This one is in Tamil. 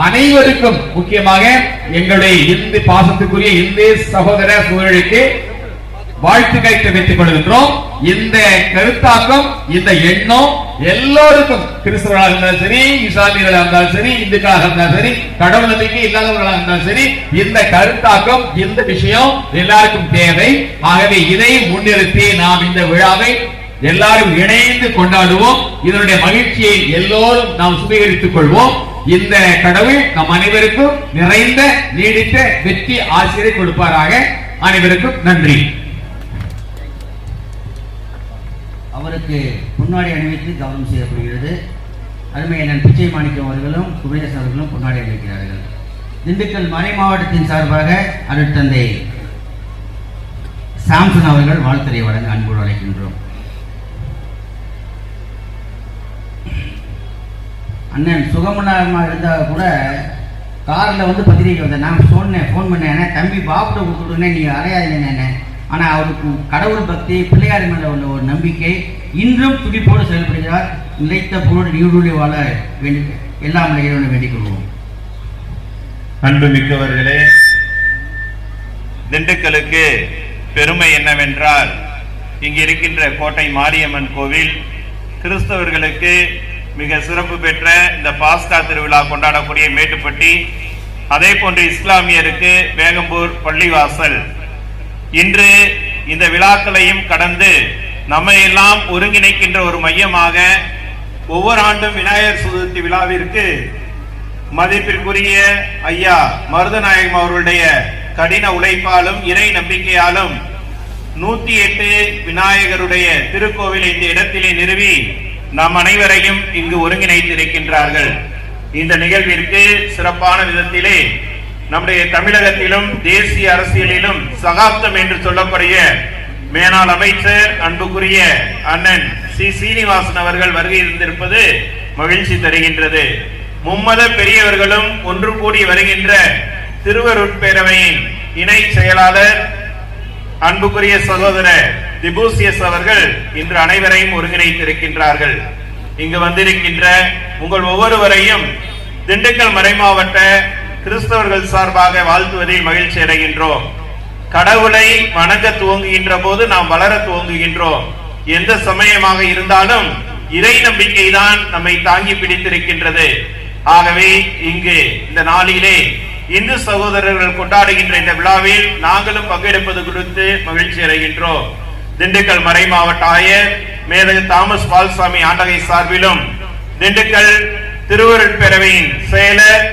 அனைவருக்கும் முக்கியமாக எங்களுடைய இந்து பாசத்துக்குரிய இந்து சகோதர சகோதரிக்கு வாழ்த்துக்களை தெரிவித்துக் கொள்கின்றோம். இந்த கருத்தாக்கம், இந்த எண்ணம் எல்லோருக்கும், கிறிஸ்தவர்களாக இருந்தாலும் சரி, இஸ்லாமியர்களாக இருந்தாலும் சரி, இந்துக்களாக இருந்தாலும் சரி, கடவுள் நம்பிக்கை இல்லாதவர்களாக இருந்தாலும் சரி, இந்த கருத்தாக்கம், இந்த விஷயம் எல்லாருக்கும் தேவை. ஆகவே இதை முன்னிறுத்தி நாம் இந்த விழாவை எல்லாரும் இணைந்து கொண்டாடுவோம். இதனுடைய மகிழ்ச்சியை எல்லோரும் நாம் சுவீகரித்துக் கொள்வோம். இந்த கடவுள் நம் அனைவருக்கும் நிறைந்த நீடித்த வெற்றி ஆசிரியை கொடுப்பாராக. அனைவருக்கும் நன்றி. அவருக்கு பொன்னாடை அணிவித்து கவனம் செய்யப்படுகிறது. அருமையண்ணன் பிச்சை மாணிக்கம் அவர்களும் குபேரன் அவர்களும் பொன்னாடை அணிவிக்கிறார்கள். திண்டுக்கல் மறை மாவட்டத்தின் சார்பாக அருட்தந்தை சாம்சன் அவர்கள் வாழ்த்துரை வழங்க அன்போடு அழைக்கின்றோம். அண்ணன் சுகமனாக இருந்தால் கூட காரில் வந்து பத்திரிக்கை வந்தேன். நான் சொன்னேன், ஃபோன் பண்ணேன், தம்பி பாப்புட்ட கொடுத்துடுனே நீங்கள் அறையாதீங்க. ஆனால் அவருக்கு கடவுள் பக்தி, பிள்ளையார் மேலே உள்ள ஒரு நம்பிக்கை இன்றும் துடிப்போடு செயல்படுகிறார். நிலைத்த பொருள் நீடூழி வாழ வேண்டி எல்லாம் வேண்டிக் கொள்வோம். அன்பு மிக்கவர்களே, திண்டுக்கலுக்கு பெருமை என்னவென்றால், இங்கு இருக்கின்ற கோட்டை மாரியம்மன் கோவில் கிறிஸ்தவர்களுக்கு மிக சிறப்பு பெற்ற இந்த பாஸ்கா திருவிழா கொண்டாடக்கூடிய மேட்டுப்பட்டி, அதே போன்று இஸ்லாமியருக்கு வேகம்பூர் பள்ளிவாசல், இன்று இந்த விழாக்களையும் கடந்து நம்மை எல்லாம் ஒருங்கிணைக்கின்ற ஒரு மையமாக ஒவ்வொரு ஆண்டும் விநாயகர் சதுர்த்தி விழாவிற்கு மதிப்பிற்குரிய ஐயா மருதநாயகம் அவர்களுடைய கடின உழைப்பாலும் இறை நம்பிக்கையாலும் 108 விநாயகருடைய திருக்கோவிலை இந்த இடத்திலே நிறுவி நாம் அனைவரையும் இங்கு ஒருங்கிணைத்திருக்கின்றார்கள். இந்த நிகழ்விற்கு சிறப்பான விதத்திலே நம்முடைய தமிழகத்திலும் தேசிய அரசியலிலும் சகாப்தம் என்று சொல்லக்கூடிய மேனாள் அமைச்சர் அன்புக்குரிய அண்ணன் சி சீனிவாசன் அவர்கள் வருகை இருந்திருப்பது மகிழ்ச்சி தருகின்றது. மும்மத பெரியவர்களும் ஒன்று கூடி வருகின்ற திருவருட்பேரவையின் இணை செயலாளர் அன்புக்குரிய சகோதரர் திபூசியஸ் அவர்கள் இன்று அனைவரையும் ஒருங்கிணைத்திருக்கின்றார்கள். இங்கு வந்திருக்கின்ற உங்கள் ஒவ்வொருவரையும் திண்டுக்கல் மறைமாவட்ட கிறிஸ்தவர்கள் சார்பாக வாழ்த்துவதில் மகிழ்ச்சி அடைகின்றோம். கடவுளை வணங்க துவங்குகின்ற போது நாம் வளர துவங்குகின்றோம். எந்த சமயமாக இருந்தாலும் இறை நம்பிக்கை தான் நம்மை தாங்கி பிடித்திருக்கின்றது. ஆகவே இங்கு இந்த நாளிலே இந்து சகோதரர்கள் கொண்டாடுகின்ற இந்த விழாவில் நாங்களும் பங்கெடுப்பது குறித்து மகிழ்ச்சி அடைகின்றோம். திண்டுக்கல் மறை மாவட்ட ஆயர் மேதகு தாமஸ் பால்சாமி ஆண்டகை சார்பிலும் திண்டுக்கல் திருவருட்பேரவையின் செயலர்